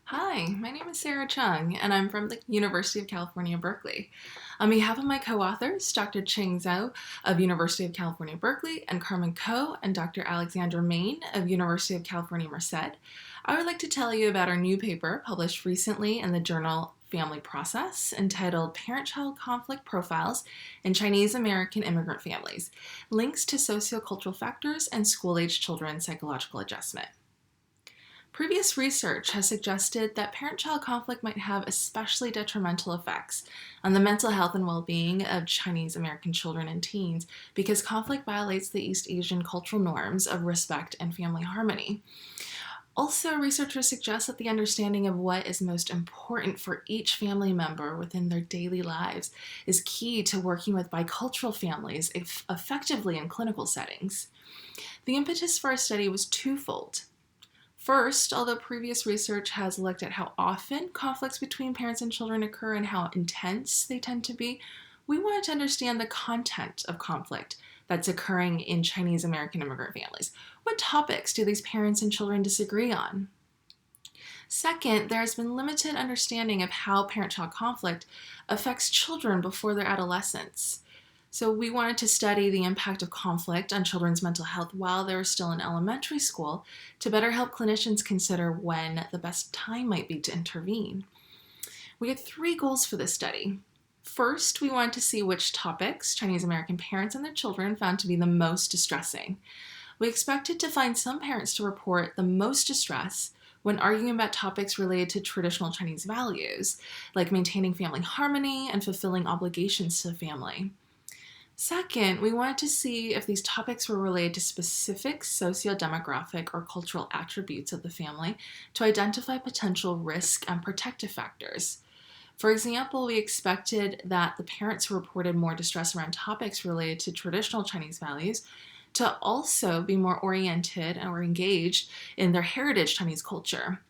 Hi, my name is Sara Chung, and I'm from the University of California, Berkeley. On behalf of my co-authors, Dr. Zhou of University of California, Berkeley, and Carmen and Dr. Alexandra of University of California, Merced, I would like to tell you about our new paper published recently in the journal Family Process entitled Parent-Child Conflict Profiles in Chinese American Immigrant Families, Links to Sociocultural Factors and School-Age Children's Psychological Adjustment. Previous research has suggested that parent-child conflict might have especially detrimental effects on the mental health and well-being of Chinese American children and teens because conflict violates the East Asian cultural norms of respect and family harmony. Also, researchers suggest that the understanding of what is most important for each family member within their daily lives is key to working with bicultural families effectively in clinical settings. The impetus for our study was twofold. First, although previous research has looked at how often conflicts between parents and children occur and how intense they tend to be, we wanted to understand the content of conflict that's occurring in Chinese American immigrant families. What topics do these parents and children disagree on? Second, there has been limited understanding of how parent-child conflict affects children before their adolescence. So we wanted to study the impact of conflict on children's mental health while they were still in elementary school to better help clinicians consider when the best time might be to intervene. We had 3 goals for this study. First, we wanted to see which topics Chinese American parents and their children found to be the most distressing. We expected to find some parents to report the most distress when arguing about topics related to traditional Chinese values, like maintaining family harmony and fulfilling obligations to the family. Second, we wanted to see if these topics were related to specific sociodemographic or cultural attributes of the family to identify potential risk and protective factors. For example, we expected that the parents who reported more distress around topics related to traditional Chinese values to also be more oriented or engaged in their heritage Chinese culture.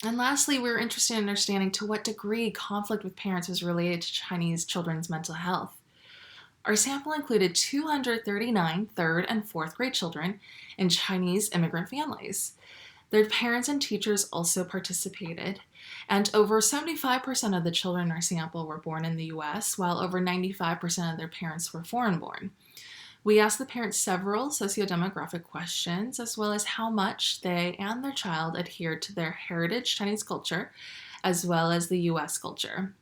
And lastly, we were interested in understanding to what degree conflict with parents was related to Chinese children's mental health. Our sample included 239 third and fourth grade children in Chinese immigrant families. Their parents and teachers also participated, and over 75% of the children in our sample were born in the US, while over 95% of their parents were foreign-born. We asked the parents several sociodemographic questions, as well as how much they and their child adhered to their heritage Chinese culture, as well as the US culture.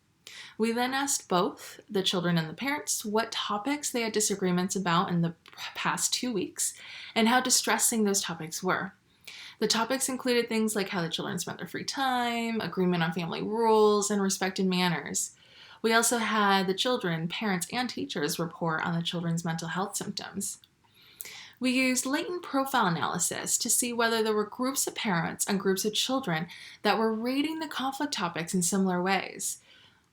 We then asked both the children and the parents what topics they had disagreements about in the past 2 weeks and how distressing those topics were. The topics included things like how the children spent their free time, agreement on family rules, and respected manners. We also had the children, parents, and teachers report on the children's mental health symptoms. We used latent profile analysis to see whether there were groups of parents and groups of children that were rating the conflict topics in similar ways.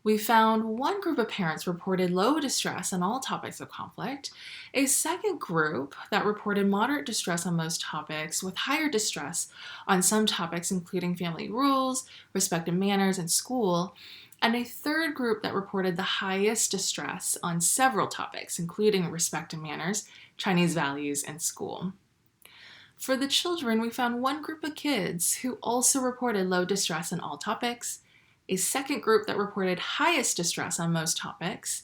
We found one group of parents reported low distress on all topics of conflict, a second group that reported moderate distress on most topics with higher distress on some topics including family rules, respected manners, and school, and a third group that reported the highest distress on several topics including respect and manners, Chinese values, and school. For the children, we found one group of kids who also reported low distress on all topics, a second group that reported highest distress on most topics,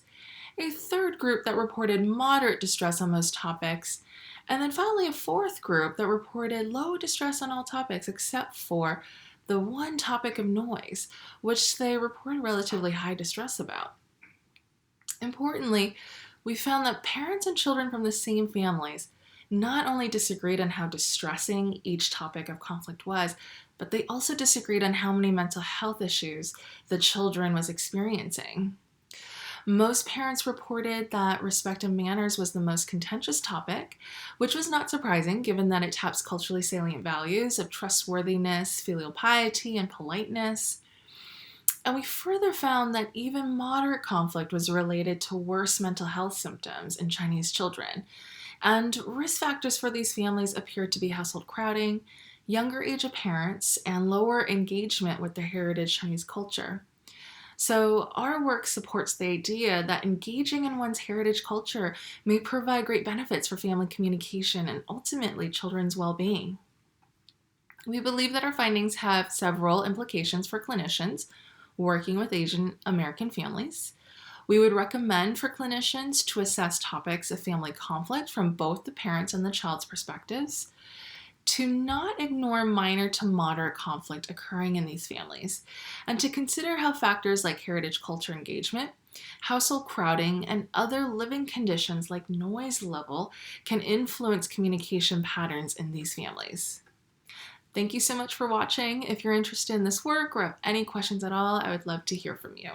a third group that reported moderate distress on most topics, and then finally a fourth group that reported low distress on all topics except for the one topic of noise, which they reported relatively high distress about. Importantly, we found that parents and children from the same families not only disagreed on how distressing each topic of conflict was, but they also disagreed on how many mental health issues the children was experiencing. Most parents reported that respect and manners was the most contentious topic, which was not surprising given that it taps culturally salient values of trustworthiness, filial piety, and politeness. And we further found that even moderate conflict was related to worse mental health symptoms in Chinese children. And risk factors for these families appeared to be household crowding, younger age of parents, and lower engagement with their heritage Chinese culture. So our work supports the idea that engaging in one's heritage culture may provide great benefits for family communication and ultimately children's well-being. We believe that our findings have several implications for clinicians working with Asian American families. We would recommend for clinicians to assess topics of family conflict from both the parents and the child's perspectives, to not ignore minor to moderate conflict occurring in these families, and to consider how factors like heritage culture engagement, household crowding, and other living conditions like noise level can influence communication patterns in these families. Thank you so much for watching. If you're interested in this work or have any questions at all, I would love to hear from you.